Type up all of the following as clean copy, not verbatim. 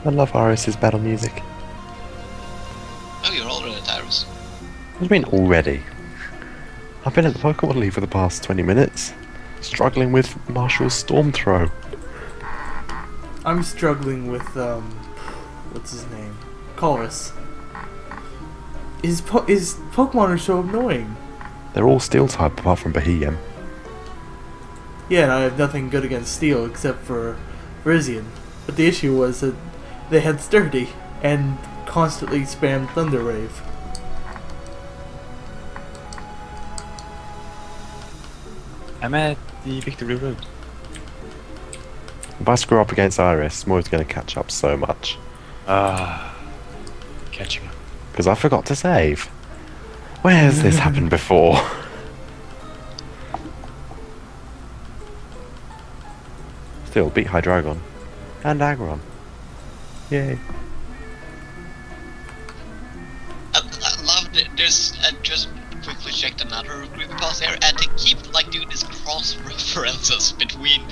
I love Iris's battle music. Oh, you're already at Iris. What do you mean already? I've been at the Pokemon League for the past 20 minutes, struggling with Marshall's Storm Throw. I'm struggling with, what's his name? Chorus. His Pokemon are so annoying. They're all Steel type apart from Behem. Yeah, and I have nothing good against Steel except for Virizion. But the issue was that they had Sturdy and constantly spammed Thunder Wave. I'm at the Victory Road. If I screw up against Iris, Moira's going to catch up so much. Catching up. Because I forgot to save. Where has this happened before? Still, beat Hydreigon. And Aggron. Yay. I loved it. There's just quickly checked another creepypasta here, and they keep like doing these cross references between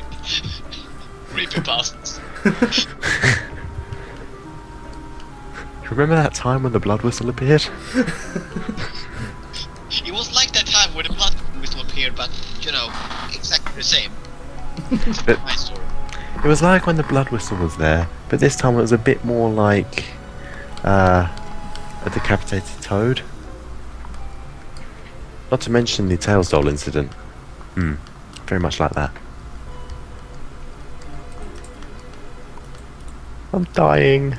creepypastas. Remember that time when the blood whistle appeared? It was like that time when the blood whistle appeared, but you know, exactly the same. It's a nice story. It was like when the blood whistle was there, but this time it was a bit more like a decapitated toad. Not to mention the Tails doll incident. Very much like that. I'm dying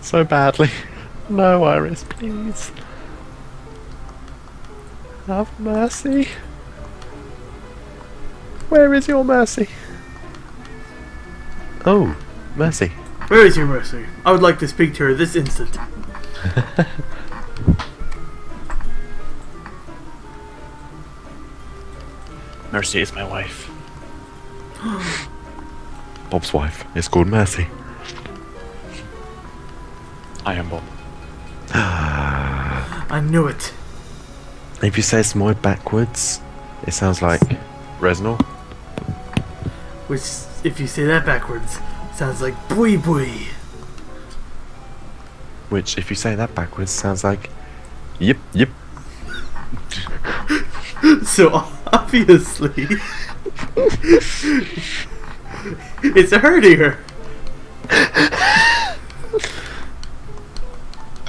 so badly. No, Iris, please. Have mercy. Where is your mercy? Oh, mercy. Where is your mercy? I would like to speak to her this instant. Mercy is my wife. Bob's wife is called Mercy. I am Bob. I knew it. If you say Smoy backwards, it sounds like Reznor. Which, if you say that backwards, sounds like Bui Bui. Which, if you say that backwards, sounds like Yip Yip. So obviously, it's a herdier.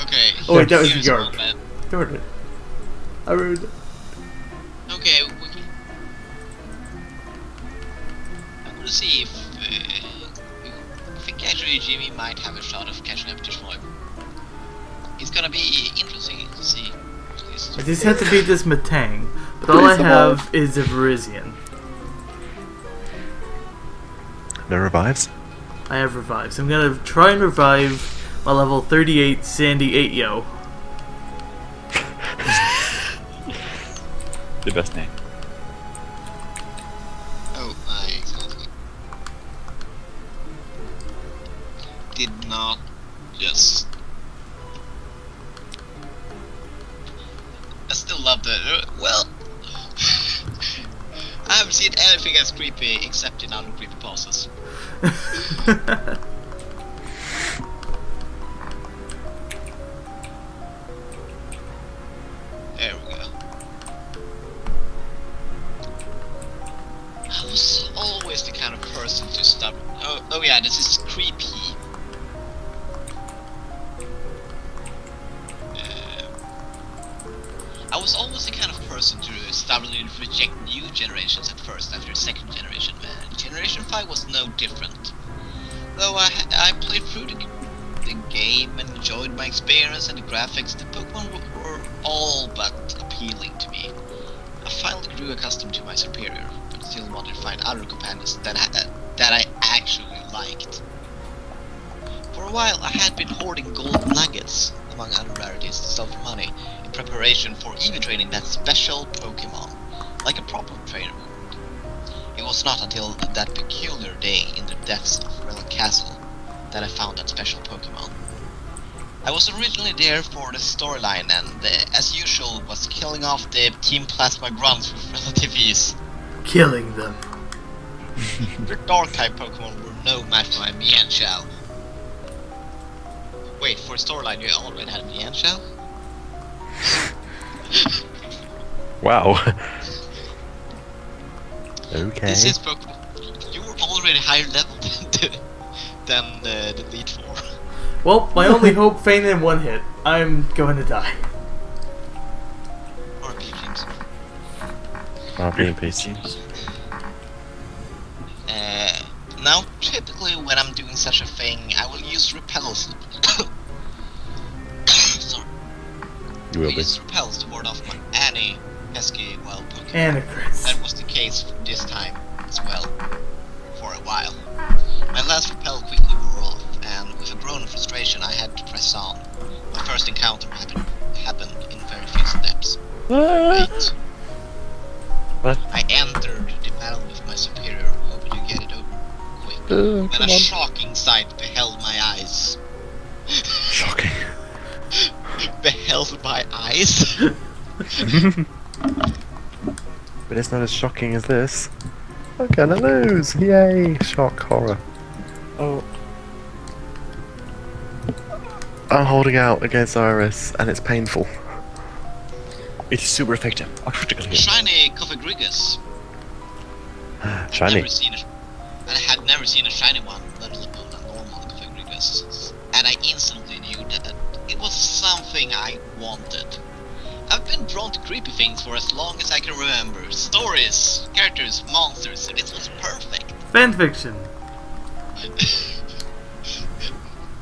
Okay. Oh wait, that was here's York. one, man. Darn it. I ruined it. Okay, I'm gonna see if I think actually Jimmy might have a shot of catching up to Schmoy. It's gonna be interesting to see. I just have to beat this Matang, but all I have is a Virizion. No revives? I have revives. I'm gonna try and revive my level 38 Sandy 8-Yo. The best name. Oh, exactly. Did not just. I still love the. Well, I haven't seen anything as creepy except in other creepypastas. There we go. I was always the kind of person to stop. Oh yeah, this is creepy. I was always the kind of person to stubbornly reject new generations at first after second generation. Generation 5 was no different. Though I played through the game and enjoyed my experience and the graphics, the Pokemon were all but appealing to me. I finally grew accustomed to my superior, but still wanted to find other companions that I actually liked. For a while I had been hoarding gold nuggets, among other rarities, to sell for money, in preparation for even training that special Pokemon, like a proper trainer would. It was not until that peculiar day in the depths of Relic Castle that I found that special Pokemon. I was originally there for the storyline and, as usual, was killing off the Team Plasma grunts with relative ease. Killing them. The Dark-type Pokemon were no match for my Mienshao. Wait, for storyline you already had the end shell? Wow. Okay. This is Pokemon. You were already higher level than the Elite Four. Well, my only hope, faint in one hit. I'm going to die. RP teams. RP and PC. Now, typically when I'm doing such a thing, I will use repels. Sorry. You will I be. use repels to ward off any pesky wild Pokemon. And a crit. That was the case this time as well, for a while. My last repel quickly wore off, and with a groan of frustration I had to press on. My first encounter happened in very few steps. Wait. What? I entered the battle with my superior, hoping to get it over quick. Then Come a on. shocking sight beheld my eyes. Shocking. Beheld my eyes? But it's not as shocking as this. I'm gonna lose! Yay! Shock horror. Oh, I'm holding out against Iris, and it's painful. it is super effective. A critical hit. Shiny Configrigus. Shiny. I had never seen a shiny one, let alone a normal Configrigus. And I instantly knew that it was something I wanted. I've been drawn to creepy things for as long as I can remember. Stories, characters, monsters, it was perfect. Fanfiction.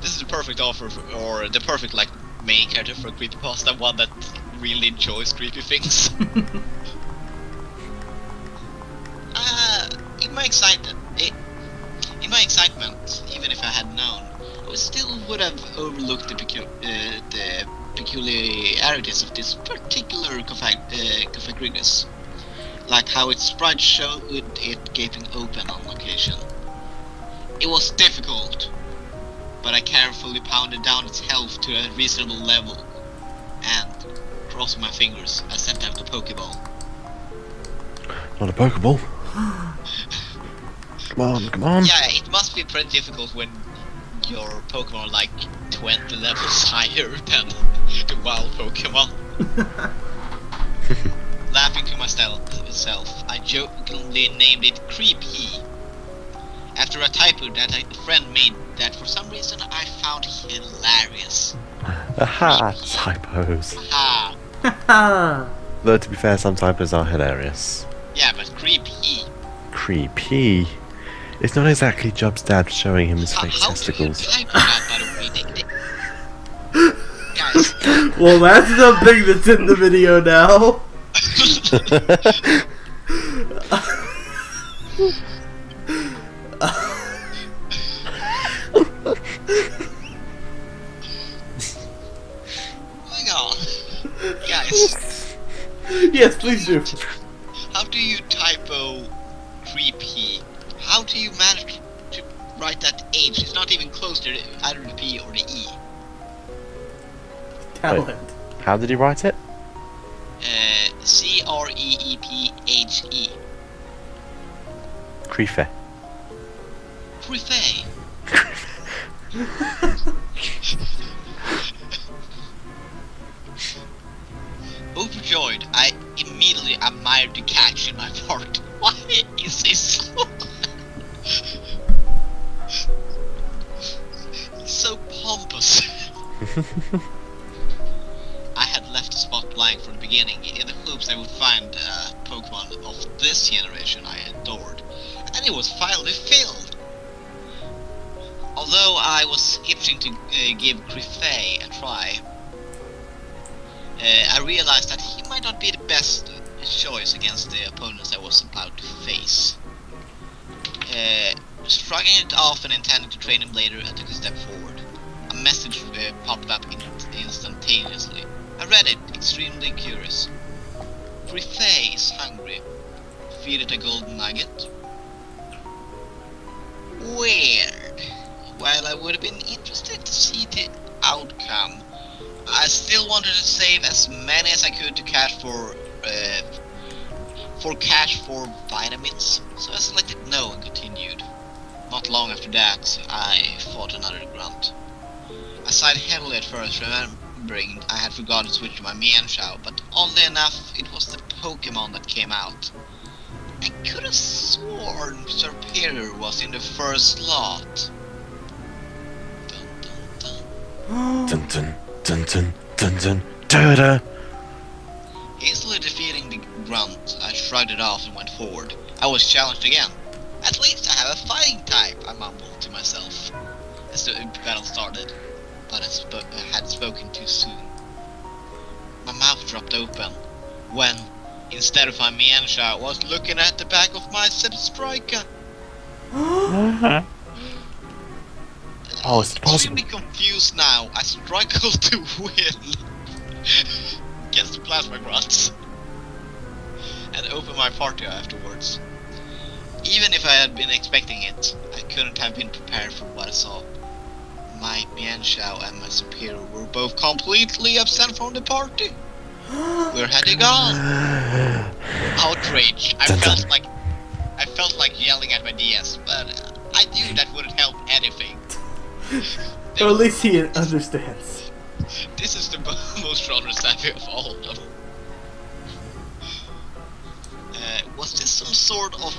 This is the perfect offer or the perfect like main character for a creepypasta, one that really enjoys creepy things. In my excitement, even if I had known, I still would have overlooked the peculiarities of this particular Configrigus, like how its sprite showed it gaping open on occasion. It was difficult, but I carefully pounded down its health to a reasonable level, and, crossing my fingers, I sent out the Pokeball. Not a Pokeball. Come on, come on. Yeah, it must be pretty difficult when your Pokemon are like 20 levels higher than the wild Pokemon. Laughing to myself, I jokingly named it Creepy, after a typo that a friend made that for some reason I found hilarious. Aha! Typos. Ah, Though to be fair, some typos are hilarious. yeah, but Creepy. Creepy. It's not exactly Job's dad showing him his fake How do you testicles. type that, by the way? Guys, Well, that's something that's in the video now. hang on. Guys, Yes, please do. how do you typo Creepy? How do you manage to write that H? It's not even close to either the P or the E. Talent. How did he write it? Creephe. Creepy. Creepy. Overjoyed, I immediately admired the catch in my heart. Why is he so... He's so pompous. I had left the spot blank from the beginning in the hopes I would find a Pokemon of this generation I adored, and it was finally filled. Although I was itching to give Creepy a try, I realized that he might not be the best choice against the opponents I was about to face. Shrugging it off and intending to train him later, I took a step forward. A message popped up instantaneously. I read it, extremely curious. Creepy is hungry. Feed it a golden nugget. Weird. While I would have been interested to see the outcome, I still wanted to save as many as I could to cash for vitamins, so I selected no and continued. Not long after that, I fought another grunt. I sighed heavily at first, remembering I had forgotten to switch to my Mienshao, but oddly enough, it was the Pokémon that came out. I could have sworn Superior was in the first slot. Dun, dun, dun. Dun dun dun dun dun dun da. Easily defeating the grunt, I shrugged it off and went forward. I was challenged again. At least I have a fighting type, I mumbled to myself as the battle started, but I had spoken too soon. My mouth dropped open when, instead of my Mienshao, I was looking at the back of my Substriker. Oh, is it possible? Extremely confused now, I struggle to win against the plasma grunts and open my party afterwards. Even if I had been expecting it, I couldn't have been prepared for what I saw. My Mienshao and my Superior were both completely absent from the party. Where had they gone? Outraged. I felt like yelling at my DS, but I knew that wouldn't help anything. Or at least he understands. This is the most genre-savvy of all of them. Was this some sort of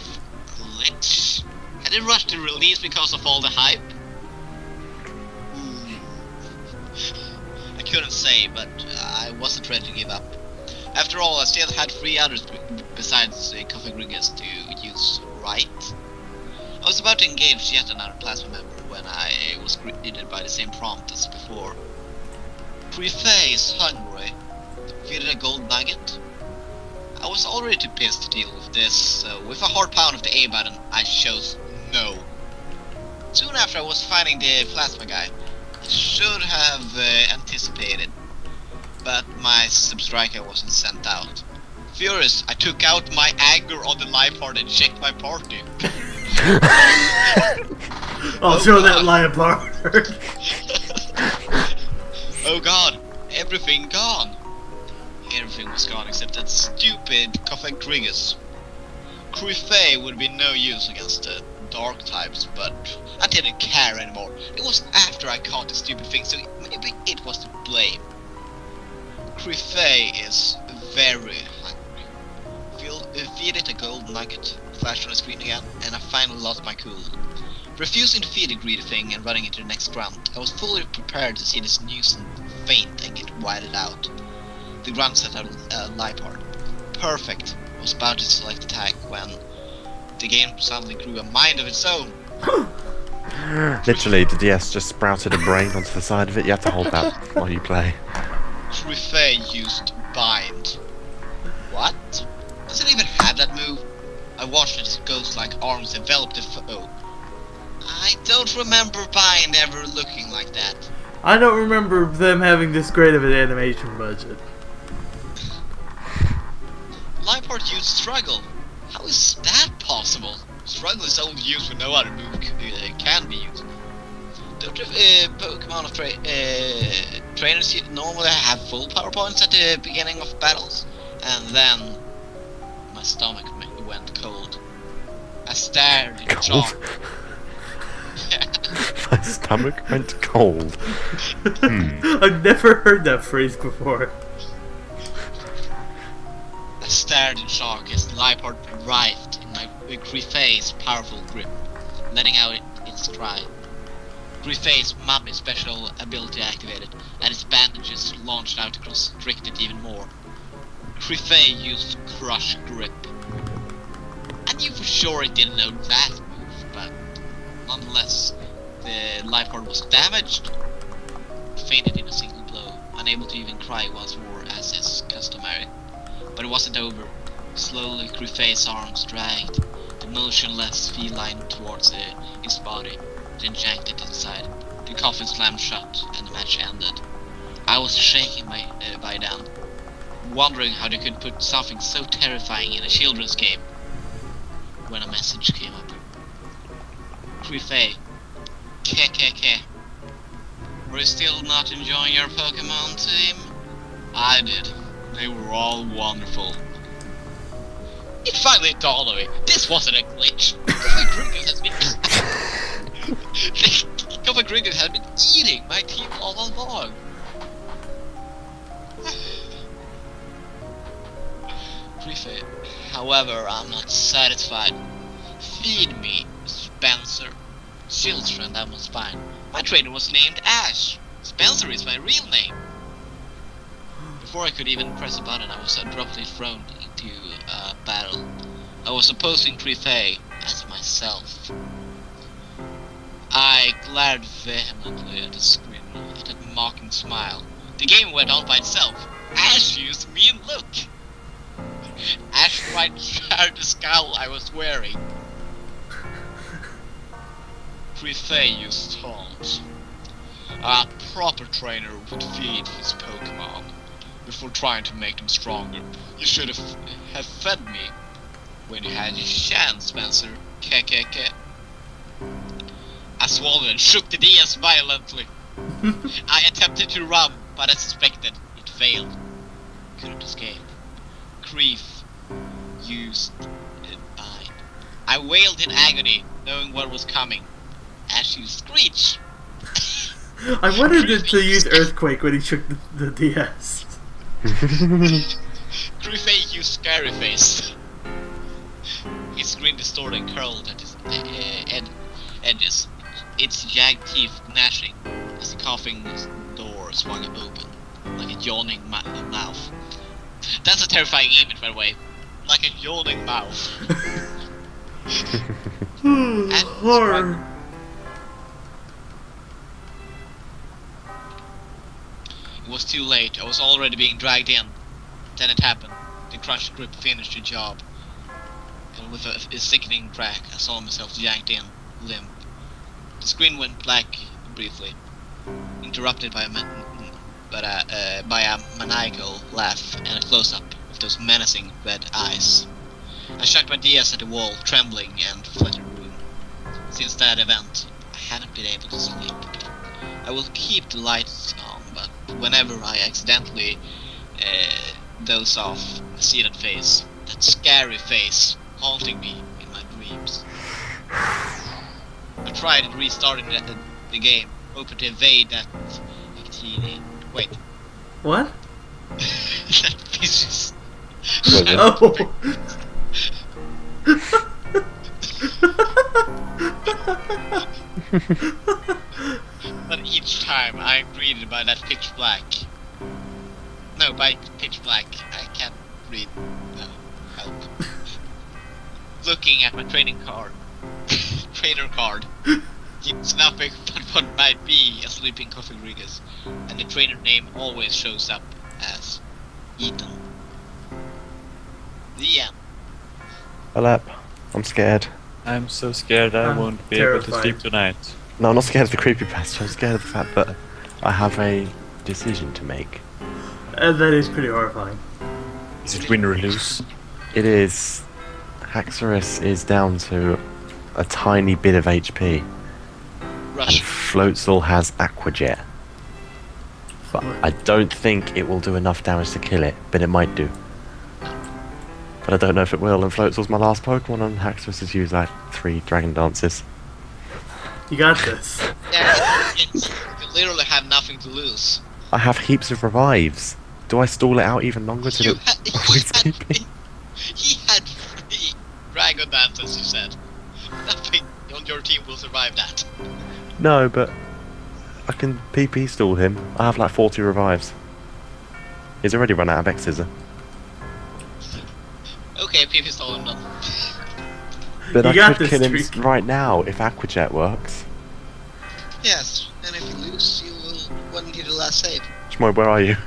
glitch? Had it rushed the release because of all the hype? I couldn't say, but I wasn't ready to give up. After all, I still had 3 others besides Configrigus to use, right? I was about to engage yet another plasma member when I was greeted by the same prompt as before. Preface hungry. Feeded a gold nugget? I was already too pissed to deal with this, so with a hard pound of the A button, I chose no. Soon after I was fighting the plasma guy. I should have anticipated, but my Substriker wasn't sent out. Furious, I took out my anger on the live part and checked my party. I'll show that live part. Oh god, everything gone. Everything was gone except that stupid Configrigus. Creepypasta would be no use against the dark types, but I didn't care anymore. It was after I caught the stupid thing, so maybe it was to blame. Creepypasta is very hungry. Feed it a gold nugget, flashed on the screen again, and I finally lost my cool. Refusing to feed the greedy thing and running into the next grunt, I was fully prepared to see this nuisance faint and get whited out. The grunt set out a Lipard. Perfect. I was about to select attack when the game suddenly grew a mind of its own. Literally, the DS just sprouted a brain onto the side of it. You have to hold that while you play. Creepypasta used bind. What? Does it even have that move? I watched its ghost-like arms envelop the foe. I don't remember bind ever looking like that. I don't remember them having this great of an animation budget. Lipart used struggle. How is that possible? Struggle is only used when no other move can be used. Don't Pokemon of trainers normally have full power points at the beginning of battles? And then my stomach went cold. I stared in shock. My stomach went cold. I've never heard that phrase before. I stared in shock as Lipart writhed in my Creepypasta's powerful grip, letting out its cry. Creepypasta's mummy special ability activated, and its bandages launched out to constrict it even more. Creepypasta used Crush Grip. I knew for sure it didn't know that move, but nonetheless, the Lipart was damaged. It fainted in a single blow, unable to even cry once more as is customary. But it wasn't over. Slowly, Creepypasta's arms dragged the motionless feline towards his body, then yanked it inside. The coffin slammed shut, and the match ended. I was shaking by then, wondering how they could put something so terrifying in a children's game, when a message came up. Creepypasta, KKK. Were you still not enjoying your Pokemon team? I did. They were all wonderful. It finally dawned on me. This wasn't a glitch. My Creepypasta has been Coffee Cricket had been eating my team all along. Griffith, however, I'm not satisfied. Feed me, Spencer. Children, that was fine. My trainer was named Ash. Spencer is my real name. Before I could even press a button, I was abruptly thrown into a battle. I was opposing Griffith as myself. I glared vehemently at the screen, at that mocking smile. The game went on by itself. Ash used a mean look. Ash tried to share the scowl I was wearing. Griffith used taunt. A proper trainer would feed his Pokémon before trying to make them stronger. You should have fed me when you had your chance, Spencer. KKK. I swallowed and shook the DS violently. I attempted to run, but as suspected, it failed. Couldn't escape. Grief used bite. I wailed in agony, knowing what was coming. As you screech. I wanted it to use Earthquake when he shook the DS. Griffith used Scary Face. His grin distorted and curled at his edges. Its jagged teeth gnashing as the coughing door swung open, like a yawning mouth. That's a terrifying image, by the way. Like a yawning mouth. Horror. It was too late. I was already being dragged in. Then it happened. The crushed grip finished the job. And with a sickening crack, I saw myself yanked in, limp. The screen went black briefly, interrupted by a maniacal laugh and a close-up of those menacing red eyes. I shook my DS at the wall, trembling, and fled the room. Since that event, I haven't been able to sleep. I will keep the lights on, but whenever I accidentally doze off, I see that face, that scary face, haunting me in my dreams. I tried restarting the game, hoping to evade that activity. Wait. What? That vicious. Oh. But each time I'm greeted by that pitch black. No, by pitch black. I can't read. No, help. Looking at my training card. Trainer card. It's nothing but what might be a sleeping Coffee Rodriguez. And the trainer name always shows up as Ethan. The end. Alep, I'm scared. I'm so scared I won't be able to sleep tonight. No, I'm not scared of the creepypasta. I'm scared of the fact that I have a decision to make. That is pretty horrifying. Is it win or lose? It is. Haxorus is down to a tiny bit of HP. And Rush. Floatzel has Aqua Jet. But I don't think it will do enough damage to kill it, but it might do. But I don't know if it will, and Floatzel's my last Pokemon, and Haxorus has used like 3 Dragon Dances. You got this. Yeah, you literally have nothing to lose. I have heaps of revives. Do I stall it out even longer to avoid keeping? He had 3 Dragon Dances, you said. Nothing on your team will survive that. No, but I can PP stall him. I have like 40 revives. He's already run out of X-Scissor. Okay, PP stole him then. But You I got could this, kill him Streak. right now if Aqua Jet works. Yes, and if you lose, you will wouldn't get the last save. Shmoy, where are you?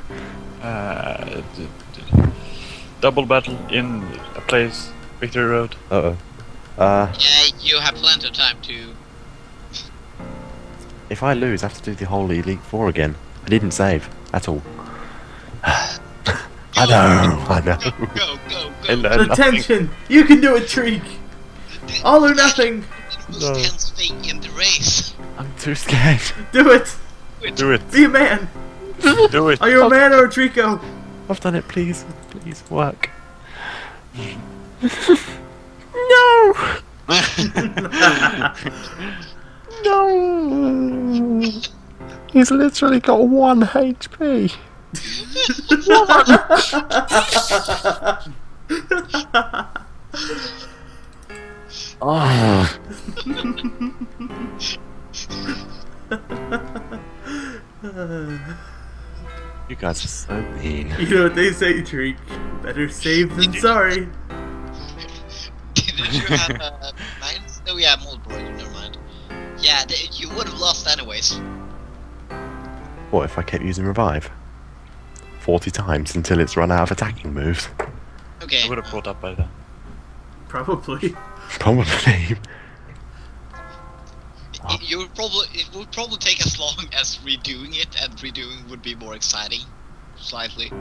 Double battle in a place, Victory Road. Uh-oh. Yeah, you have plenty of time to... If I lose, I have to do the whole Elite Four again. I didn't save at all. I know. Go. And nothing. Attention! You can do it, Treek! All or nothing! Who's No. tense thing in the race? I'm too scared. Do it! Do it. Be a man! Do it. Are you a man or a Trico? I've done it, please. Please work. No! No! He's literally got 1 HP. Oh. You guys are so mean. You know what they say, Treek? Better safe than sorry. Didn't you have mines? Oh yeah, mold broken, never mind. Yeah, you would have lost anyways. What if I kept using revive? 40 times until it's run out of attacking moves. Okay. I would have brought up by then. Probably. Probably. It would probably take as long as redoing it, and redoing would be more exciting. Slightly.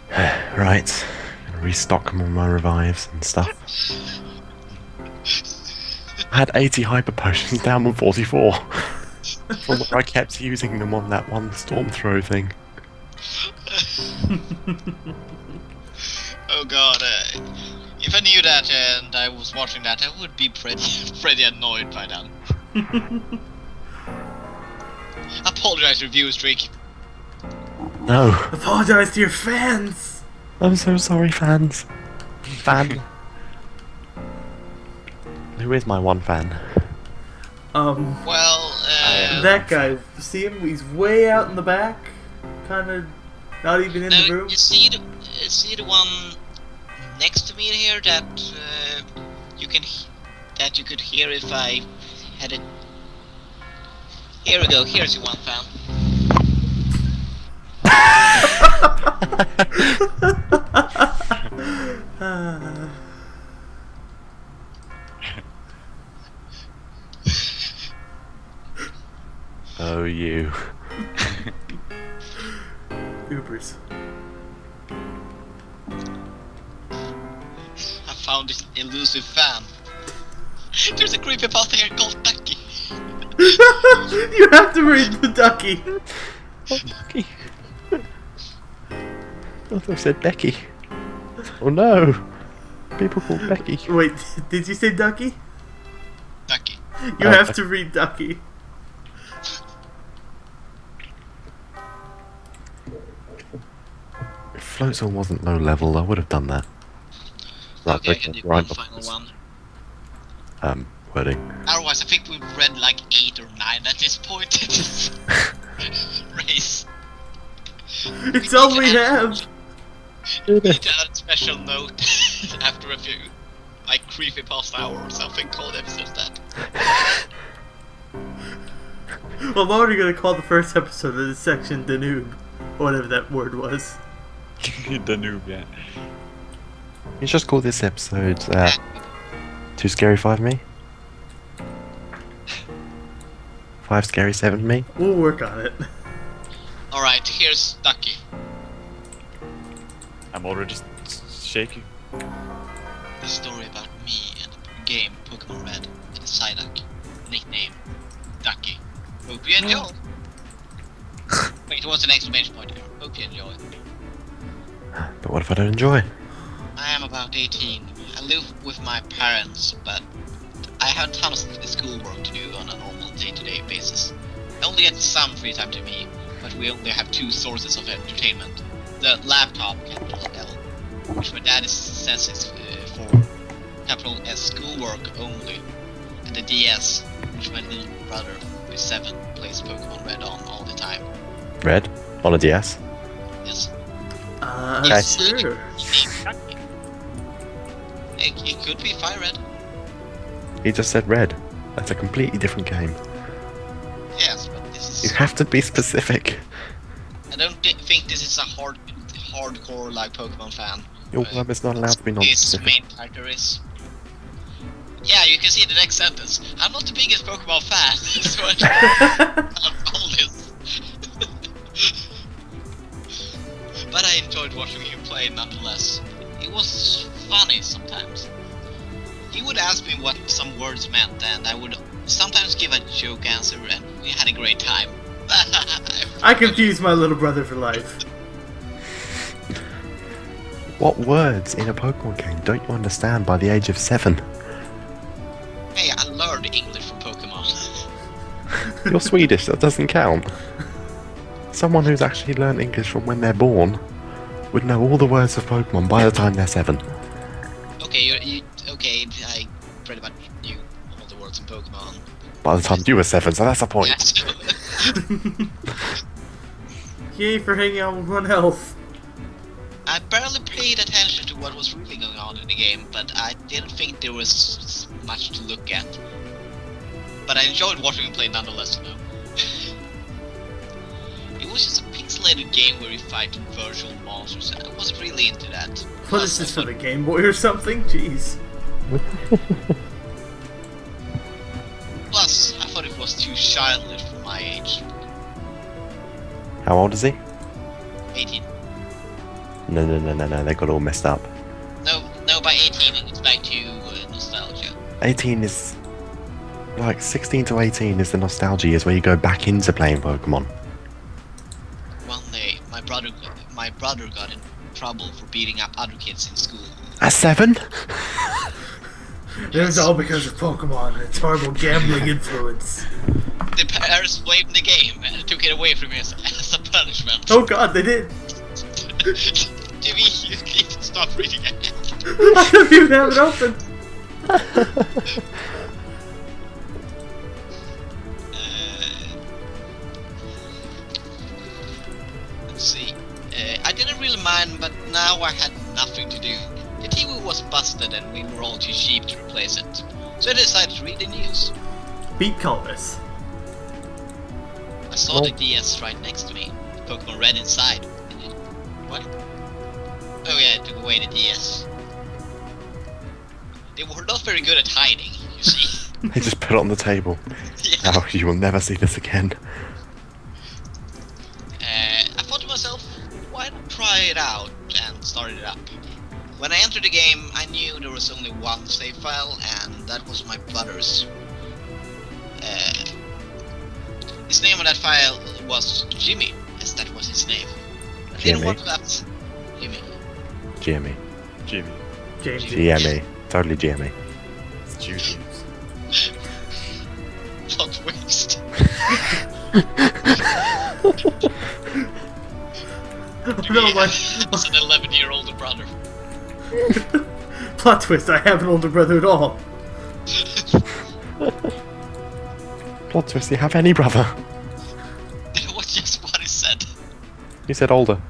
Right. Gonna restock all my revives and stuff. I had 80 hyper potions down on 44. From where I kept using them on that one storm throw thing. Oh god, if I knew that and I was watching that, I would be pretty annoyed by then. Apologize, review streak. No. Apologize to your fans! I'm so sorry, fans. Fan. Who is my one fan? Well, that guy. See him? He's way out in the back. Kinda not even in the room. You see the one next to me here that you could hear if I had it. Here we go. Here's your one fan. Oh, you. Ubers. I found this elusive fan. There's a creepypasta here called Ducky. You have to read the Ducky. Oh, Becky. I thought I said Becky. Oh no. People call Becky. Wait, did you say Ducky? Ducky. You have to read Ducky. If Floatzel wasn't low level, I would have done that. Right, Okay, I can do one final one. Wording. Otherwise, I think we've read like 8 or 9 at this point in this race. It's all we have. We need to add a special note after a few, like Creepypasta hour or something called episodes that. Well, I'm already gonna call the first episode of this section the noob. Or whatever that word was. The noob, yeah. You just call this episode, Too Scary 5 Me? 5 Scary 7 Me? We'll work on it. Alright, here's Ducky. I'm already shaking. The story about me and the game Pokémon Red and Psyduck. Nickname Ducky. Hope you enjoy. Wait, what's an exclamation point here? Hope you enjoy. But what if I don't enjoy? I am about 18. I live with my parents, but I have tons of schoolwork to do on a normal day-to-day basis. I only get some free time to me, but we only have 2 sources of entertainment. The laptop, capital L, which my dad says is for capital S schoolwork only, and the DS, which my little brother, who is 7, plays Pokémon Red on all the time. Red? On a DS? Yes. Okay. Sure. It could be Fire Red. He just said red. That's a completely different game. Yes, but this You is. have to be specific. I don't think this is a hardcore like Pokemon fan. Your web is not allowed to be His non-specific. main character is. Yeah, you can see the next sentence. I'm not the biggest Pokemon fan, so I all this. But I enjoyed watching him play nonetheless. It was funny sometimes. He would ask me what some words meant, and I would sometimes give a joke answer, and we had a great time. I confused my little brother for life. What words in a Pokemon game don't you understand by the age of 7? Hey, I learned English from Pokemon. You're Swedish, that doesn't count. Someone who's actually learned English from when they're born would know all the words of Pokemon by the time they're 7. Okay, okay, I pretty much knew all the words in Pokemon. By the time you were 7, so that's the point. Yeah, so Yay for hanging out with 1 health. I barely paid attention to what was really going on in the game, but I didn't think there was much to look at. But I enjoyed watching him play nonetheless, you know. It was just a pixelated game where you fight virtual monsters, and I wasn't really into that. What is this, for the Game Boy or something? Jeez. Plus, I thought it was too childish for my age. How old is he? 18. No, they got all messed up. No, by 18 it's back to nostalgia. 18 is... like, 16 to 18 is the nostalgia years where you go back into playing Pokemon. One day, my brother got in trouble for beating up other kids in school. At 7? It was all because of Pokemon and its horrible gambling influence. The parents blamed the game and took it away from me as a punishment. Oh god, they did! Jimmy, you need to stop reading ahead. I don't even have it open! Let's see. I didn't really mind, but now I had nothing to do. The TV was busted and we were all too cheap to replace it. So I decided to read the news. Beat Colvis. I saw the DS right next to me. Pokemon Red inside. What? Oh yeah, I took away the DS. They were not very good at hiding, you see. They just put it on the table. Yeah. Now you will never see this again. I thought to myself, why not try it out, and started it up. When I entered the game, I knew there was only one save file, and that was my brother's. His name on that file was Jimmy, yes, that was his name. I didn't want that. Jimmy. Jimmy. Jimmy. James. GME. Totally GME. It's Julius. Plot waste. No, my was an 11-year-old brother. plot twist, I have an older brother at all. Plot twist, you have any brother? It was just what he said. He said older.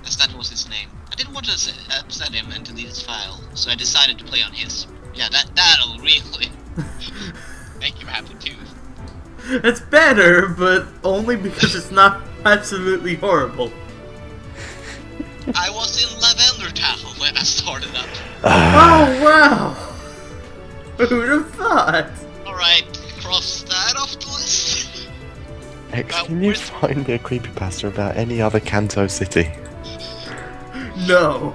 As that was his name. I didn't want to upset him and delete his file, so I decided to play on his. Yeah, that'll really make him happy too. It's better, but only because it's not absolutely horrible. I was in Lavender Town when I started up. Oh wow! Who'd have thought? Alright, cross that off the list. X, can you find me a creepypasta about any other Kanto city? No.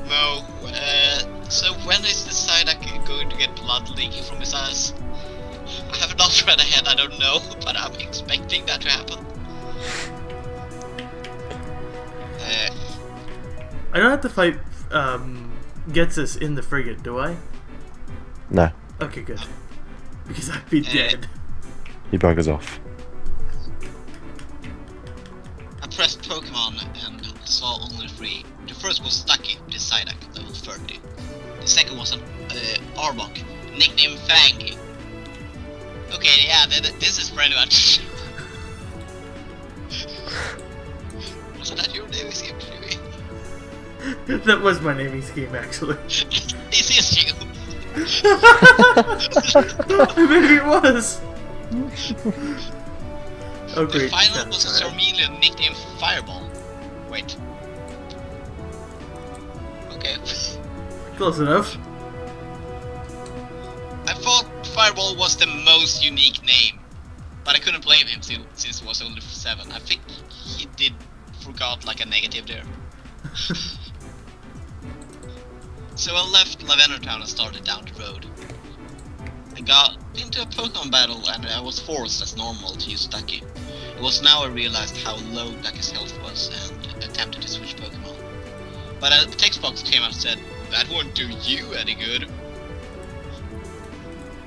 No, so when is the Psyduck going to get blood leaking from his eyes? I have not read ahead, I don't know, but I'm expecting that to happen. I don't have to fight Getsus in the frigate, do I? No. Okay, good. Because I'd be dead. He buggers off. I pressed Pokemon and saw only 3. The first was Stucky, the Psyduck, level 30. The second was an Arbok, nicknamed Fangy. Okay, yeah, this is pretty much... Wasn't that your naming scheme, Jimmy? That was my naming scheme, actually. This is you! Maybe it was! Oh great. The final was a Charmeleon nicknamed Fireball. Wait. Okay. Close enough. I thought Fireball was the most unique name, but I couldn't blame him since it was only 7. I think he forgot like a negative there. So I left Lavender Town and started down the road. I got into a Pokemon battle and I was forced as normal to use Ducky. It was now I realized how low Ducky's health was and attempted to switch Pokemon. But a text box came up and said, "That won't do you any good."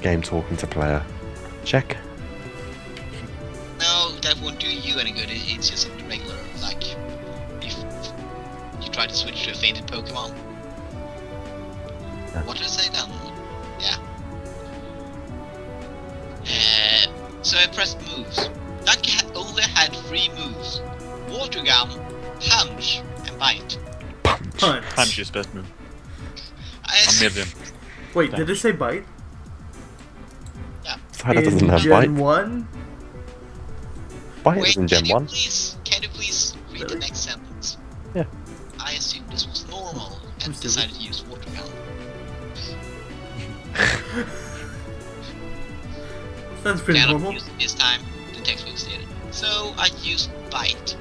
game talking to player. Check. No, that won't do you any good. It's just a regular, like, if you try to switch to a fainted Pokemon. Yeah. What did I say then? Yeah. So I pressed moves. Ducky only had 3 moves. Water Gun, Punch, and Bite. Punch. Punch is best move. I I'm medium. Wait, did it say bite? Psyduck doesn't In have Gen bite. 1? Bite Wait, is in Gen 1. Can you please read the Really? next sentence? Yeah. I assumed this was normal and stupid. decided to use Water Gun. Sounds pretty Cannot normal. use it this time, the textbook stated. So I used Bite.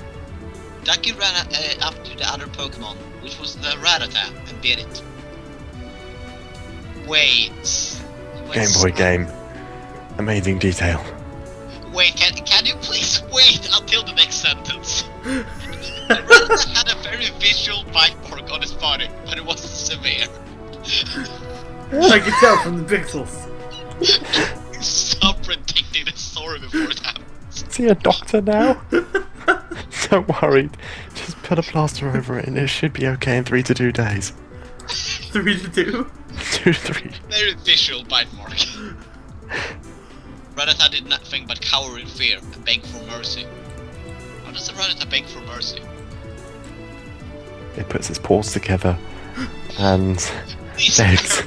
Ducky ran up to the other Pokemon, which was the Rattata, and bit it. Wait. Game Boy game. Amazing detail. Wait, can you please wait until the next sentence? The Rattata had a very visual bite mark on his body, but it wasn't severe. I can tell from the pixels. Stop predicting the story before it happens. Is he a doctor now? Don't worry. Just put a plaster over it and it should be okay in 3 to 2 days. 3 to 2? 2 to 3. Very visual bite mark. Rattata did nothing but cower in fear and beg for mercy. How does the Rattata beg for mercy? It puts its paws together and Please begs.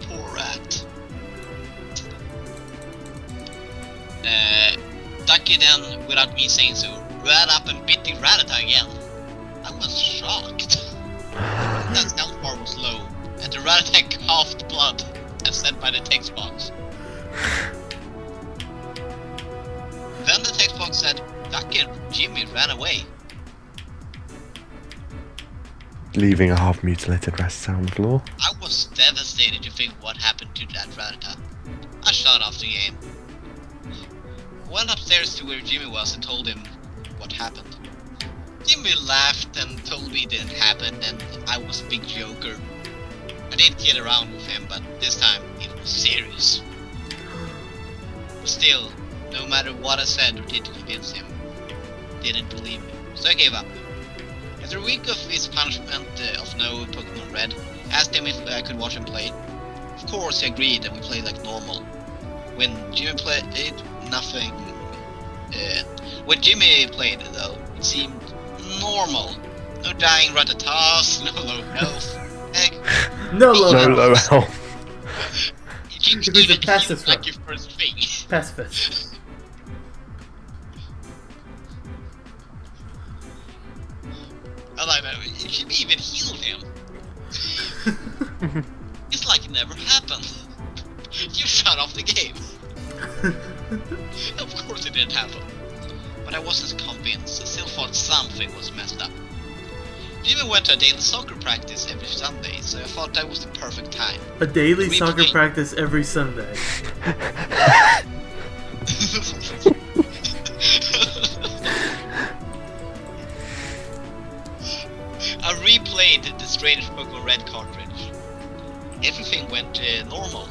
Poor rat. Ducky then, without me saying so, ran up and bit the Rattata again. I was shocked. That health bar was low, and the Rattata coughed blood, as said by the text box. Then the text box said, Ducky and Jimmy ran away. Leaving a half mutilated Rattata on the floor. I was devastated to think what happened to that Rattata. I shut off the game. Went upstairs to where Jimmy was and told him what happened. Jimmy laughed and told me it didn't happen and I was a big joker. I did kid around with him, but this time it was serious. But still, no matter what I said or did to convince him, he didn't believe me, so I gave up. After a week of his punishment of no Pokemon Red, I asked him if I could watch him play. Of course he agreed and we played like normal. When Jimmy played, nothing... when Jimmy played though, it seemed normal. No dying Rattatas, no low health. Heck, No low No health. low health. Jimmy It was a even pacifist. healed like your first thing. Pacifist. I like that. Jimmy even healed him. It's like it never happened. You shut off the game. Of course it didn't happen. But I wasn't convinced. I still thought something was messed up. Jimmy went to a daily soccer practice every Sunday, so I thought that was the perfect time. A daily We soccer played- practice every Sunday. I replayed the strange Pokemon Red cartridge. Everything went normal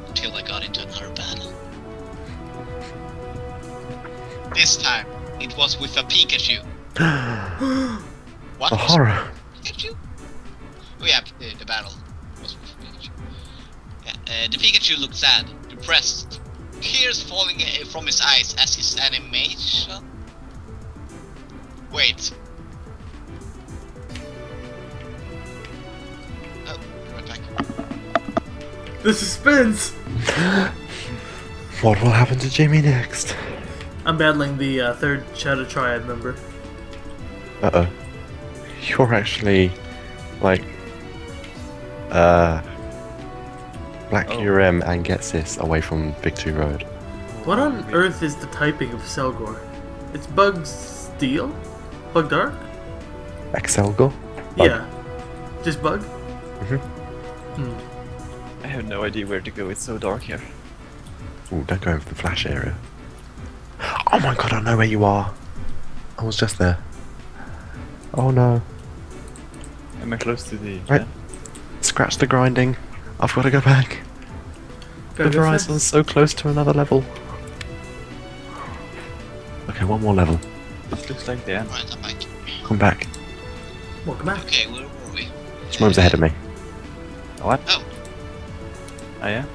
until I got into another battle. This time, it was with a Pikachu. What? A horror. Pikachu? Oh yeah, the battle was with Pikachu. Yeah, the Pikachu looked sad, depressed, tears falling from his eyes as his animation. Wait. Oh, right back. The suspense! What will happen to Jimmy next? I'm battling the third Shadow Triad member. Uh-oh. You're actually, like, Black Oh. Urem and Getsis away from Big 2 Road. What on earth is the typing of Selgor? It's Bug Steel? Bug Dark? Excelgor? Bug. Yeah. Just Bug? Mhm. I have no idea where to go, it's so dark here. Ooh, don't go into the flash area. Oh my god, I know where you are. I was just there. Oh no. Am I close to the... Right. Yeah? Scratch the grinding. I've got to go back. Gotta The go horizon's fast. so close to another level. Okay, one more level. This looks like the end. Right, I'm back. Come back. Welcome back. Okay, where were we? Shmoeb's ahead of me. What? Oh, Oh yeah?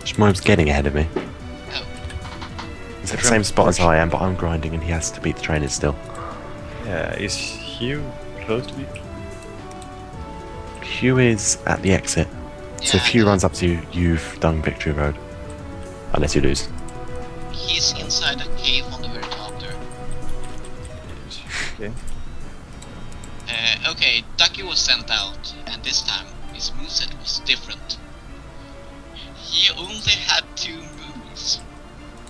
Shmoeb's getting ahead of me. oh. He's at the same spot as I am, but I'm grinding and he has to beat the trainers still. Yeah, is Hugh close to me? Hugh is at the exit. So if Yeah, Hugh runs up to you, you've done Victory Road. Unless you lose. He's inside a cave on the very top there. Okay. Okay, Ducky was sent out, and this time his moveset was different. He only had 2 moves.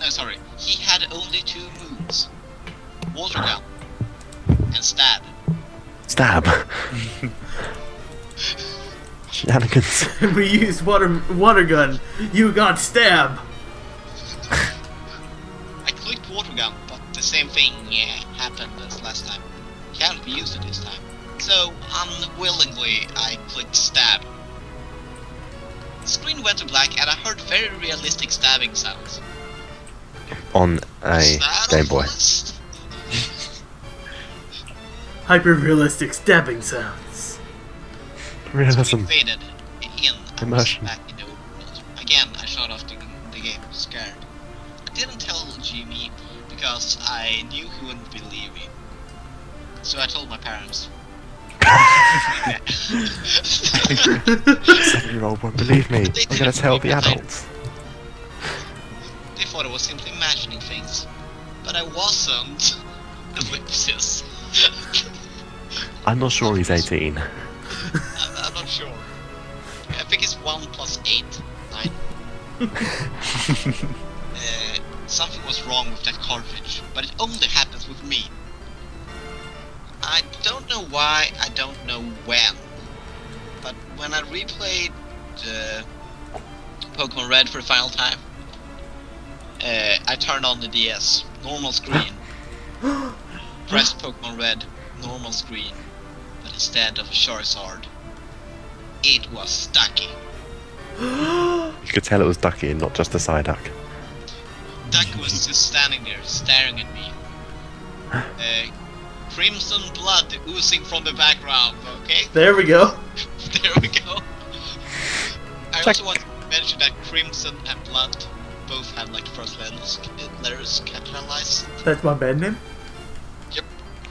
No, sorry, he had only 2 moves. Water gun and stab. Stab! Shenanigans. We used water gun. You got stab. I clicked water gun, but the same thing happened as last time. Can't be used it this time. So, unwillingly, I clicked stab. The screen went to black and I heard very realistic stabbing sounds. On a Is that Game on Boy. the list? Hyper realistic stabbing sounds. Realism. Faded in. I was Immersion. back in the open world. Again, I shut off the game, scared. I didn't tell Jimmy because I knew he wouldn't believe me. So I told my parents. 7-year-old won't believe me. They I'm gonna didn't tell the believe me. adults. They thought I was simply imagining things. But I wasn't. Ellipsis. I'm not sure he's 18. I'm not sure. I think it's 1 plus 8, 9. Something was wrong with that cartridge, but it only happens with me. I don't know why, I don't know when, but when I replayed Pokémon Red for the final time, I turned on the DS, normal screen, pressed Pokémon Red, normal screen, but instead of Charizard, it was Ducky. You could tell it was Ducky and not just a Psyduck. Ducky was just standing there, staring at me. Crimson blood oozing from the background, okay? There we go. There we go. I also want to mention that Crimson and Blood both have like first letters capitalized. That's my band name.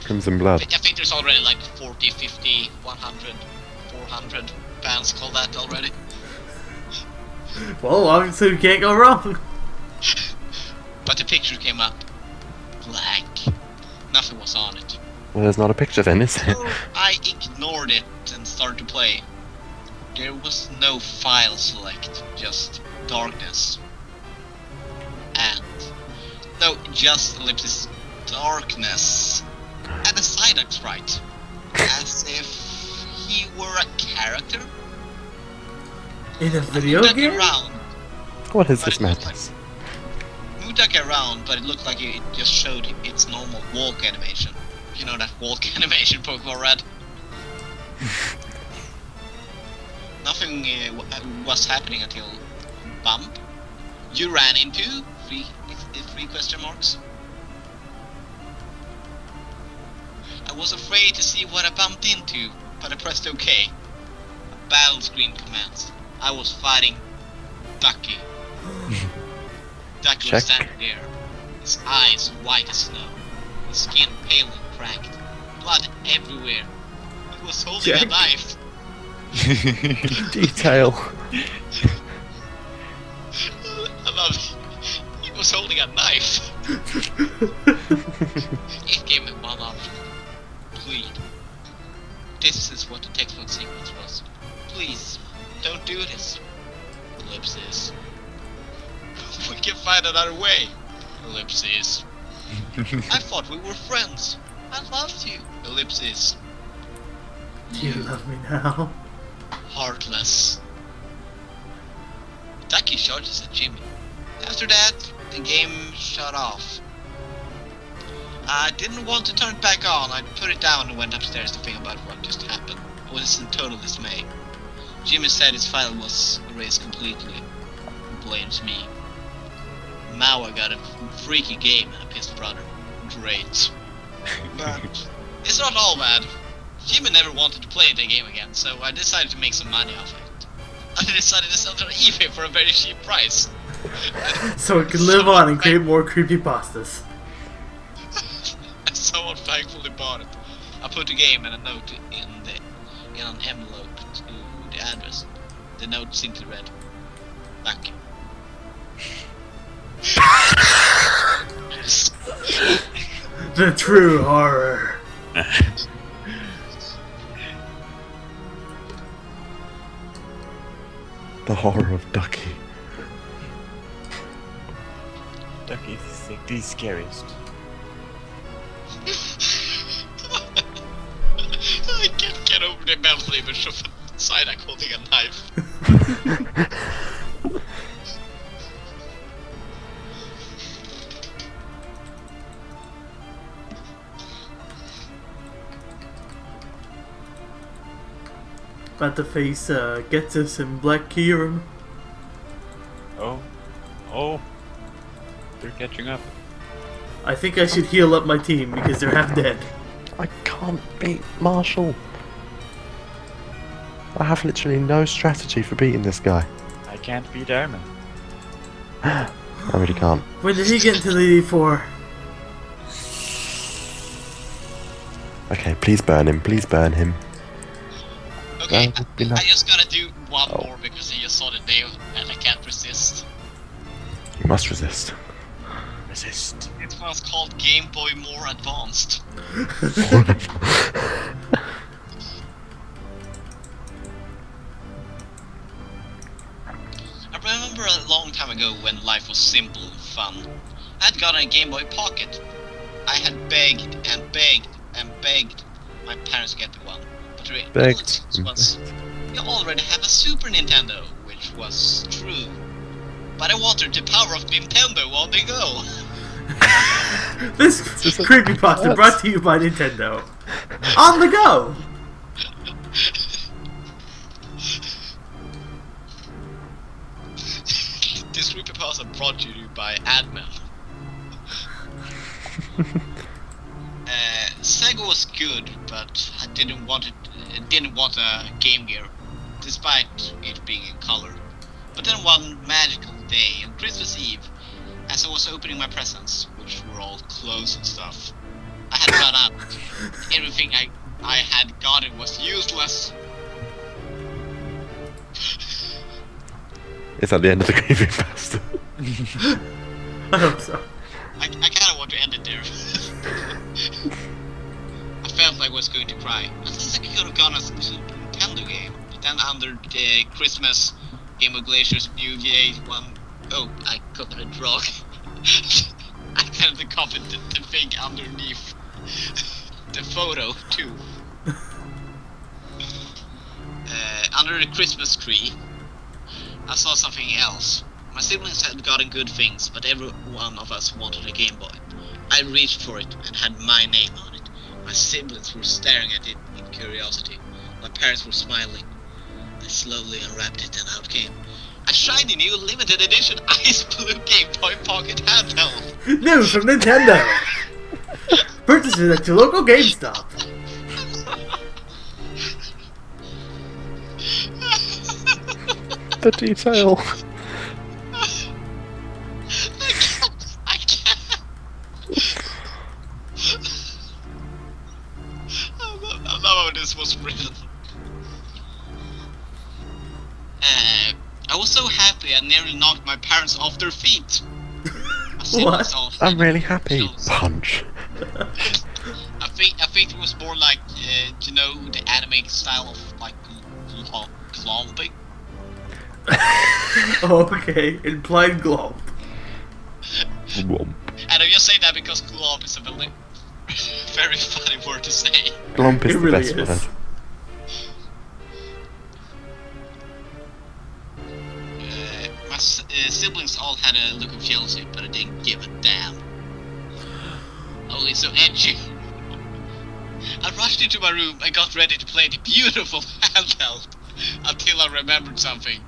Crimson Blood. I think there's already like 40, 50, 100, 400 bands called that already. Well, obviously we can't go wrong. But the picture came up black. Nothing was on it. Well, there's not a picture then, is there? So I ignored it and started to play. There was no file select, just darkness. And no, just ellipsis darkness. And a Psyduck sprite. As if he were a character. In a video Moved game? around. What is But this it looked madness? Moved around, but it looked like it just showed its normal walk animation. You know that walk animation Pokemon Red? Nothing was happening until bump. You ran into three question marks. I was afraid to see what I bumped into, but I pressed OK. A battle screen commenced. I was fighting Ducky. Ducky was Check. standing there, his eyes white as snow, his skin pale and cracked, blood everywhere. He was holding a Check. knife. Detail. I love it. He was holding a knife. It gave me one option. Plead. This is what the textbook sequence was. Please, don't do this. Ellipsis. We can find another way. Ellipsis. I thought we were friends. I loved you. Ellipsis. You love me now. Heartless. Ducky charges at Jimmy. After that, the game shut off. I didn't want to turn it back on. I put it down and went upstairs to think about what just happened. I was in total dismay. Jimmy said his file was erased completely. He blames me. Now I got a freaky game and a pissed brother. Great. But it's not all bad. Jimmy never wanted to play the game again, so I decided to make some money off it. I decided to sell it on eBay for a very cheap price. So it could live on and create more creepypastas. Someone thankfully bought it. I put the game and a note in an envelope to the address. The note simply read, "Back." The true horror. The horror of Ducky. Ducky is the scariest. I can't get over the mental image of Psyduck holding a knife. About to face gets us in Black Kieran. Oh. Oh. They're catching up. I think I should heal up my team because they're half dead. I can't beat Marshall. I have literally no strategy for beating this guy. I can't beat Airman. I really can't. When did he get into the E4? Okay, please burn him. Please burn him. Okay, That would be nice. I just gotta do one Oh. more because I just saw the name and I can't resist. You must resist. Resist. It was called Game Boy More Advanced. I remember a long time ago when life was simple and fun. I had gotten a Game Boy Pocket. I had begged and begged and begged my parents to get me one. But the reality was, you already have a Super Nintendo, which was true. But I wanted the power of Nintendo on the go. This creepypasta brought to you by Nintendo. On the go! This creepypasta brought to you by Admin. Sega was good, but I didn't want a Game Gear, despite it being in color. But then one magical day on Christmas Eve, as I was opening my presents, which were all clothes and stuff, I had run out. Everything I had gotten was useless. Is that the end of the creepypasta? I hope so. I kinda want to end it there. I felt like I was going to cry. I think I could have gone a Super Nintendo game. But then under the Christmas Game of Glaciers New Game one, oh, I copied it wrong. I kind of copied the thing underneath the photo too. Under the Christmas tree, I saw something else. My siblings had gotten good things, but every one of us wanted a Game Boy. I reached for it and had my name on it. My siblings were staring at it in curiosity. My parents were smiling. I slowly unwrapped it and out came a shiny new limited edition Ice Blue Game Boy Pocket handheld. New from Nintendo! Purchase it at your local GameStop. The detail. I can't. I love how this was written. I was so happy I nearly knocked my parents off their feet. What? I'm really happy. Punch. I think it was more like you know, the anime style of like clomping. Okay, implied glomp. Glomp. And I just say that because glomp is a very, very funny word to say. Glomp is It the really best is. word. My siblings all had a look of jealousy, but I didn't give a damn. Only so edgy. I rushed into my room and got ready to play the beautiful handheld. Until I remembered something.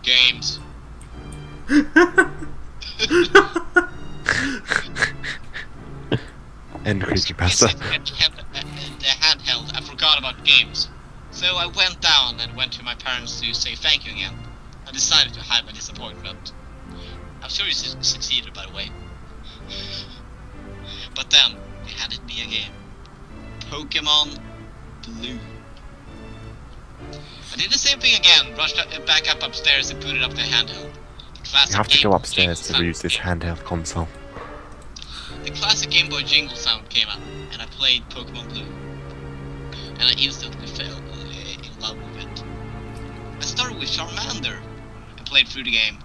Games. And Creepypasta. The handheld, I forgot about games. So I went down and went to my parents to say thank you again. I decided to hide my disappointment. I'm sure you succeeded, by the way. But then, they handed me a game. Pokémon Blue. I did the same thing again, rushed back up upstairs and booted up the handheld. You have to go upstairs to use this handheld console. The classic Game Boy jingle sound came up, and I played Pokémon Blue. And I instantly fell in love with it. I started with Charmander and played through the game.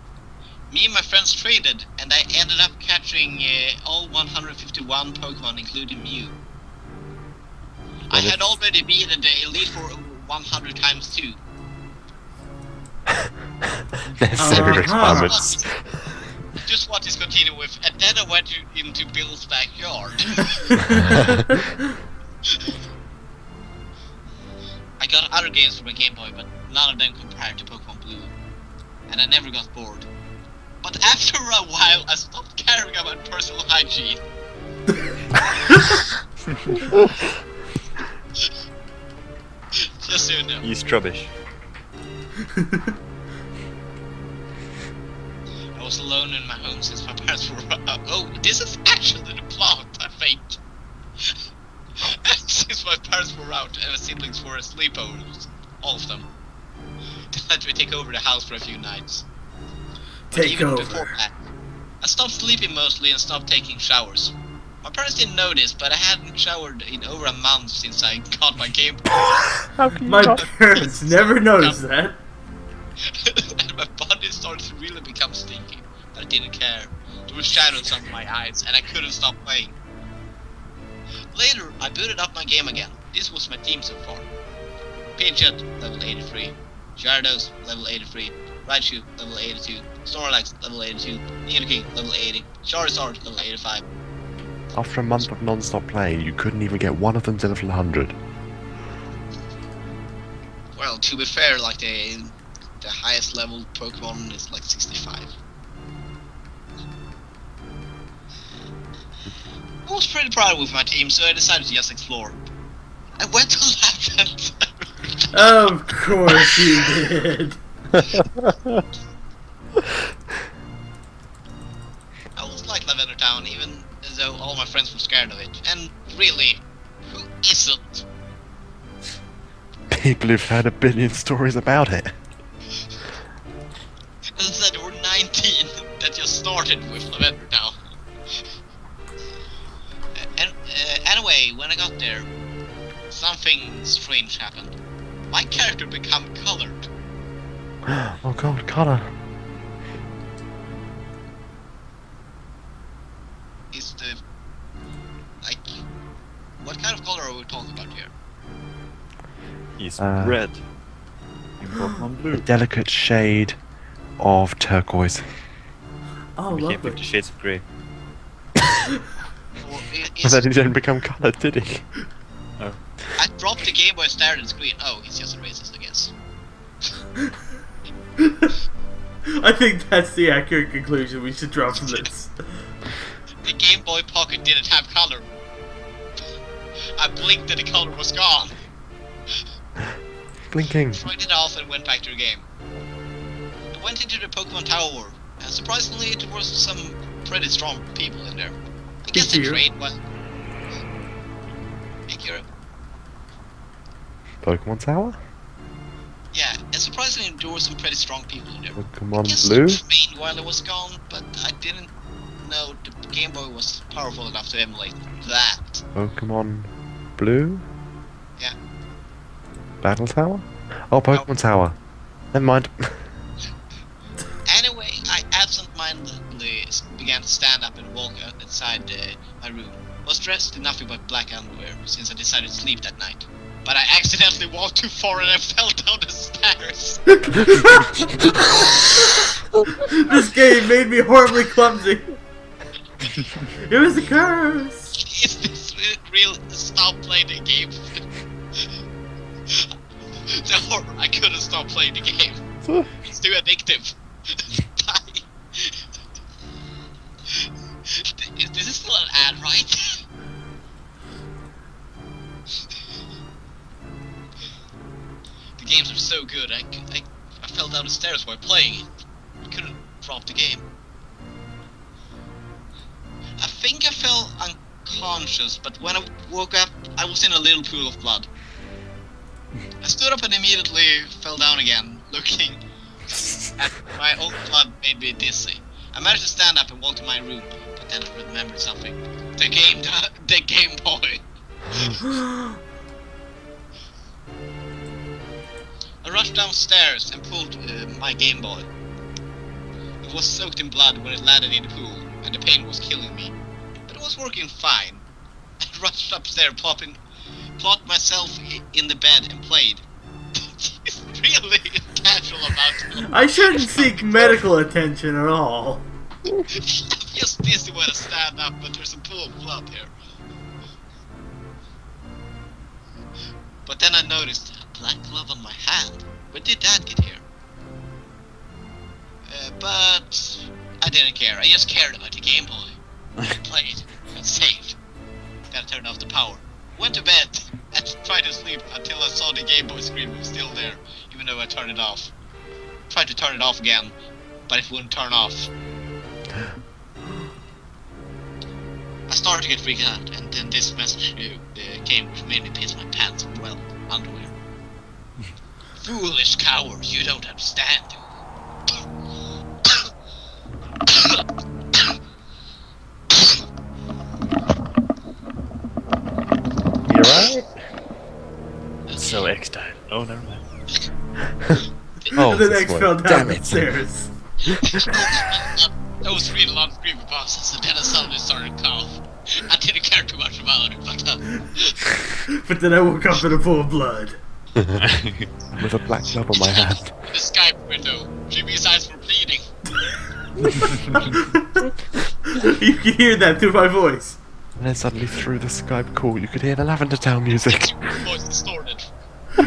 Me and my friends traded, and I ended up catching all 151 Pokemon, including Mew. I had already beaten the Elite Four 100 times too. Necessary requirements. Just want to continue with, and then I went into Bill's backyard. I got other games for my Game Boy, but none of them compared to Pokemon Blue. And I never got bored. But after a while, I stopped caring about personal hygiene. Just so you know. Use rubbish. I was alone in my home since my parents were out. Oh, this is actually the plot, I think. Since my parents were out and my siblings were sleepovers, all of them, they let me take over the house for a few nights. But Take even over. before that, I stopped sleeping mostly and stopped taking showers. My parents didn't notice, but I hadn't showered in over a month since I got my Game Boy. My parents never noticed that. And my body started to really become stinky, but I didn't care. There were shadows under my eyes, and I couldn't stop playing. Later, I booted up my game again. This was my team so far. Pidgeot, level 83. Gyarados, level 83. Raichu, level 82. Snorlax, level 82. Nidoking, level 80. Charizard, level 85. After a month of non-stop playing, you couldn't even get one of them to level 100. Well, to be fair, like the highest level Pokemon is like 65. I was pretty proud with my team, so I decided to just explore. I went to Lapland. Of course you did. I was like Lavender Town, even though all my friends were scared of it. And really, who isn't? People who've heard a billion stories about it. As I said, there were 19 that just started with Lavender Town. Anyway, when I got there, something strange happened. My character became colored. Oh god, colour. Is the... like... what kind of color are we talking about here? He's Uh, red. In Pokemon A Blue. delicate shade of turquoise. Oh, Became lovely. 50 Shades of Grey. Or But then he didn't become coloured, did he? I dropped the Game Boy, stared at the screen. Oh, he's just a racist, I guess. I think that's the accurate conclusion we should draw from this. The Game Boy Pocket didn't have color. I blinked and the color was gone. Blinking. Tried it off and went back to the game. I went into the Pokemon Tower, and surprisingly there was some pretty strong people in there. I guess they Thank you. trained well. Thank you. Pokemon Tower? Yeah, and surprisingly there were some pretty strong people in there. I Pokemon guess Blue? I trained while I was gone, but I didn't know the Game Boy was powerful enough to emulate that. Pokemon Blue? Yeah. Battle Tower? Oh, Pokemon Tower. Never mind. Anyway, I absent-mindedly began to stand up and walk outside my room. Was dressed in nothing but black underwear since I decided to sleep that night. But I accidentally walked too far and I fell down the stairs. This game made me horribly clumsy. It was a curse. Is this real? Stop playing the game. The horror, I couldn't stop playing the game. It's too addictive. Bye. This is still an ad, right? The games are so good, I fell down the stairs while playing it. I couldn't drop the game. I think I fell unconscious, but when I woke up, I was in a little pool of blood. I stood up and immediately fell down again, looking at my own blood made me dizzy. I managed to stand up and walk to my room, but then I remembered something. The Game Boy. I rushed downstairs and pulled my Game Boy. It was soaked in blood when it landed in the pool, and the pain was killing me. But it was working fine. I rushed upstairs, plopped myself in the bed and played. It's really casual about it. I shouldn't seek medical attention at all. I'm just dizzy when I stand up, but there's a pool of blood here. But then I noticed a black glove on my hand. Where did that get here? But I didn't care. I just cared about the Game Boy. I played and saved. Then I turned off the power. Went to bed and tried to sleep until I saw the Game Boy screen was still there, even though I turned it off. Tried to turn it off again, but it wouldn't turn off. I started to get freaked out, and then this message came which made me piss my pants, well, underwear. Foolish coward, you don't understand. You right? So X-Time. Oh, never mind. Oh, The this next one. fell down Damn the it. stairs. I was reading a lot of creepypastas, and then I suddenly started to cough. I didn't care too much about it, but But then I woke up in a pool of blood. With a black glove on my hand. in the Skype window, Jimmy's eyes were bleeding. You can hear that through my voice. And then suddenly through the Skype call you could hear the Lavender Town music. Voice distorted. I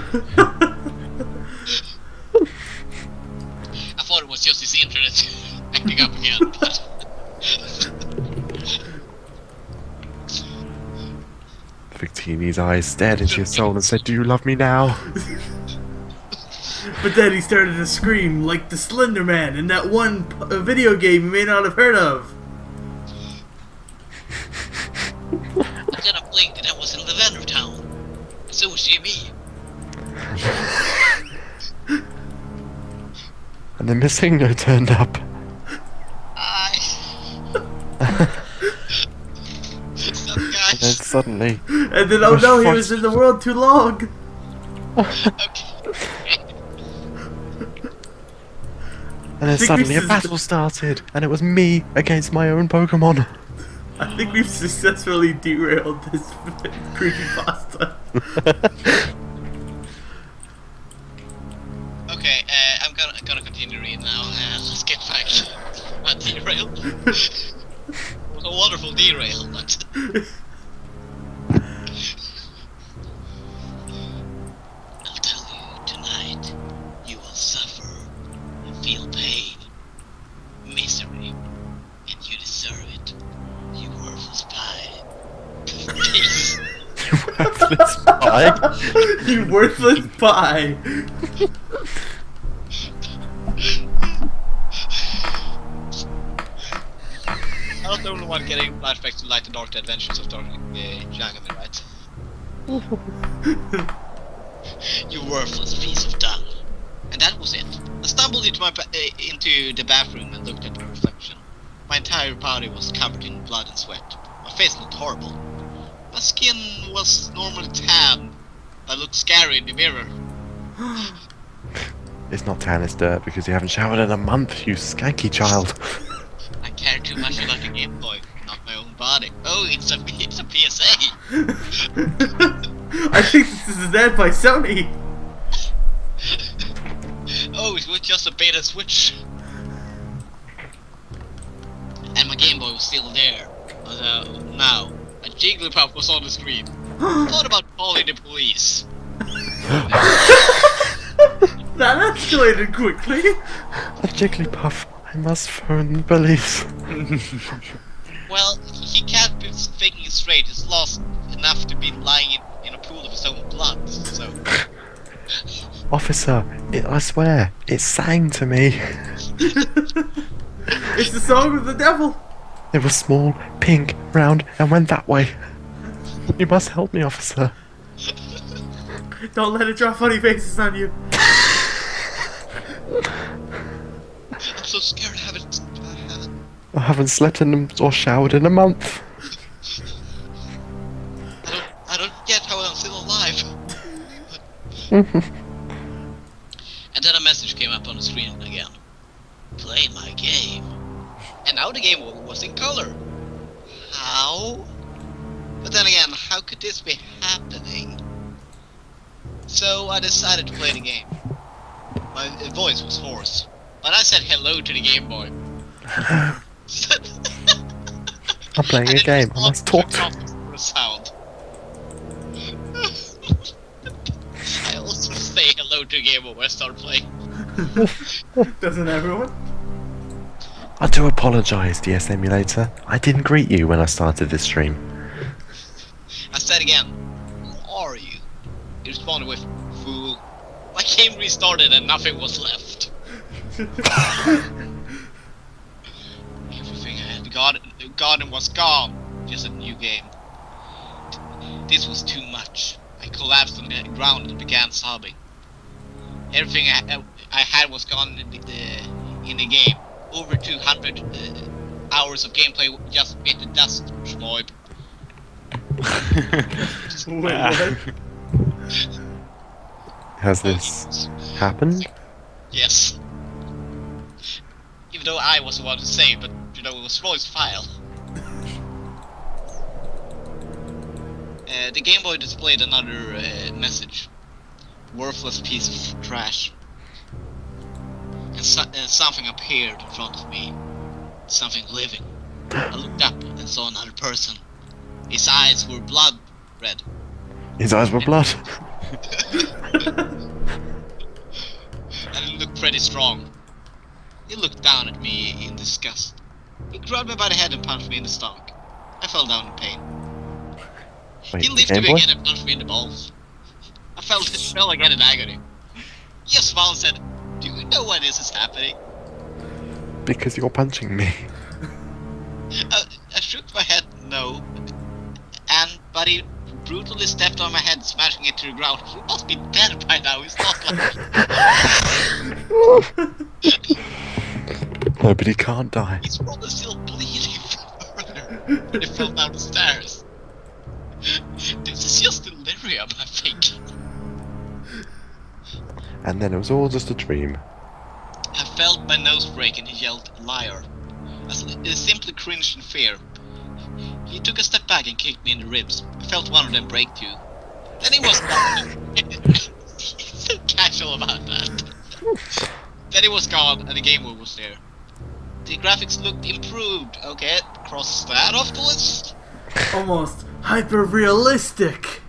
thought it was just his internet acting up again, but Victini's eyes stared into your soul and said, "Do you love me now?" But then he started to scream like the Slender Man in that one video game you may not have heard of. I then I blinked and I was in Lavender Town. So was Jimmy. And then Miss Ingo turned up. Some guy. And then suddenly... And then, oh no, he was in the world too long. Okay. And then think suddenly a this is- battle started, and it was me against my own Pokemon. I think we've successfully derailed this creepypasta. Okay, I'm gonna continue reading now. Let's get back to derail. It was a wonderful derail, but I'll tell you tonight. You will suffer and feel pain, misery, and you deserve it. You worthless pie. Peace. Worthless pie. You worthless pie. I'm not the only one getting flashbacks to Light and Dark Adventures of Dark Jangami, right? You worthless piece of dung. And that was it. I stumbled into into the bathroom and looked at the reflection. My entire body was covered in blood and sweat. My face looked horrible. My skin was normally tan. I looked scary in the mirror. It's not tan, it's dirt, because you haven't showered in a month, you skanky child. I care too much about the Game Boy, not my own body. Oh, it's a PSA. I think this is an ad by Sony. Oh, it was just a beta switch. And my Game Boy was still there. Now, a Jigglypuff was on the screen. Thought about calling the police. That escalated quickly. A Jigglypuff, I must phone the police. Well, he can't be thinking straight. He's lost enough to be lying in a pool of his own blood, so... Officer, I swear, it sang to me. It's the song of the devil. It was small, pink, round, and went that way. You must help me, officer. Don't let it draw funny faces on you. I'm so scared I haven't slept in or showered in a month. I don't get how I'm still alive. And then a message came up on the screen again. Play my game. And now the game was in color. How? But then again, how could this be happening? So I decided to play the game. My voice was hoarse, but I said hello to the Game Boy. I'm playing a game, I must talk to a sound. I also say hello to the Game Boy when I start playing. Doesn't everyone? I do apologise, DS Emulator. I didn't greet you when I started this stream. I said again, who are you? He responded with, fool. My game restarted and nothing was left. Everything I had gotten was gone. Just a new game. This was too much. I collapsed on the ground and began sobbing. Everything I had was gone in the game. Over 200 hours of gameplay just bit the dust, schmoib. Wait, what? Has this happened? Yes. Even though I was the one to say, but you know, it was Roy's file. The Game Boy displayed another message. Worthless piece of trash. And something appeared in front of me. Something living. I looked up and saw another person. His eyes were blood red. His eyes were blood. And he looked pretty strong. He looked down at me in disgust. He grabbed me by the head and punched me in the stomach. I fell down in pain. Wait, He lifted me again and punched me in the balls. I fell again in agony. He smiled and said, "Do you know why this is happening?" Because you're punching me. I shook my head no. But he brutally stepped on my head, smashing it to the ground. He must be dead by now, he's not like... No, but he can't die. He's probably still bleeding further when he fell down the stairs. This is just delirium, I think. And then it was all just a dream. I felt my nose break and he yelled, "Liar." I simply cringed in fear. He took a step back and kicked me in the ribs. I felt one of them break too. Then he was gone. He's so casual about that. Then he was gone and the Game Boy was there. The graphics looked improved. Okay, cross that off the list. Almost hyper-realistic.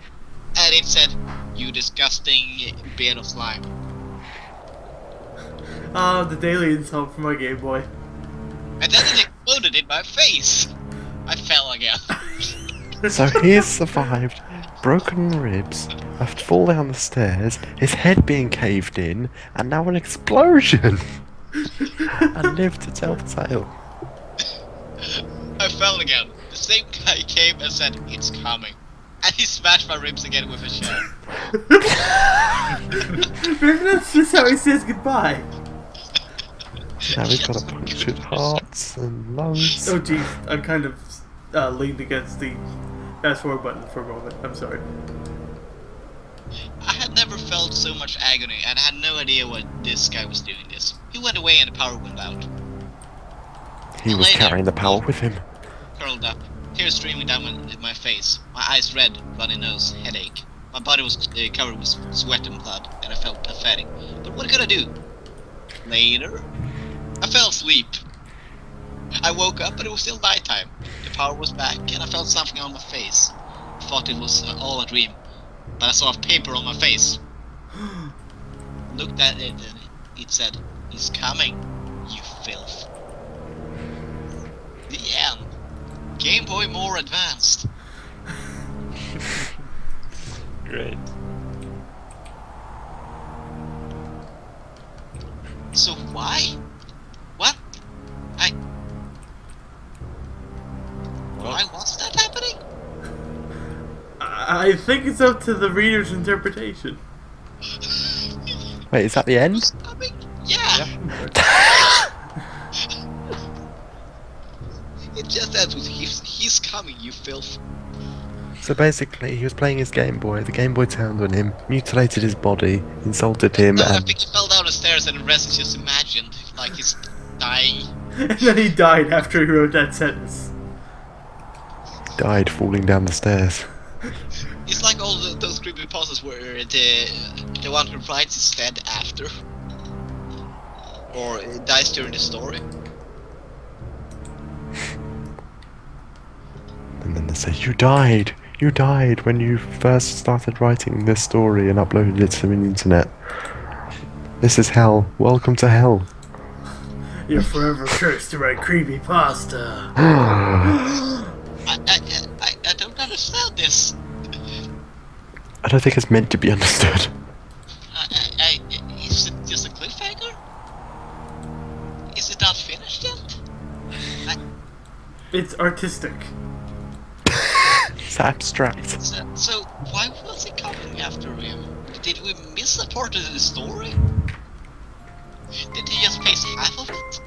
And it said, "You disgusting beard of slime." The daily insult from my Game Boy. And then it exploded in my face. I fell again. So he has survived broken ribs, a fall down the stairs, his head being caved in, and now an explosion! And lived to tell the tale. I fell again. The same guy came and said, "It's coming." And he smashed my ribs again with a chair. Maybe that's just how he says goodbye. Now we've got a punctured hearts and lungs. Oh jeez, I'm kind of leaned against the fast forward button for a moment. I'm sorry. I had never felt so much agony, and I had no idea why this guy was doing this. He went away and the power went out. He was carrying the power with him. Curled up, tears streaming down my face, my eyes red, runny nose, headache. My body was covered with sweat and blood, and I felt pathetic. But what could I do? Later, I fell asleep. I woke up and it was still nighttime. The power was back and I felt something on my face. I thought it was all a dream, but I saw a paper on my face. looked at it and it said, "He's coming, you filth." The end. Game Boy more advanced. Great. So why? What? Why was that happening? I think it's up to the reader's interpretation. Wait, is that the end? Who's coming? Yeah. It just ends with he's coming, you filth. So basically, he was playing his Game Boy. The Game Boy turned on him, mutilated his body, insulted him, No, I and think he fell down the stairs and the rest is just imagined, like he's dying. And then he died after he wrote that sentence. died falling down the stairs. It's like all those creepypastas where the one who writes is dead after, or dies during the story. And then they say, you died when you first started writing this story and uploaded it to the internet. This is hell. Welcome to hell. You're forever cursed to write creepypasta. I don't understand this. I don't think it's meant to be understood. Is it just a cliffhanger? Is it not finished yet? It's artistic. It's abstract. So why was he coming after him? Did we miss a part of the story? Did he just miss half of it?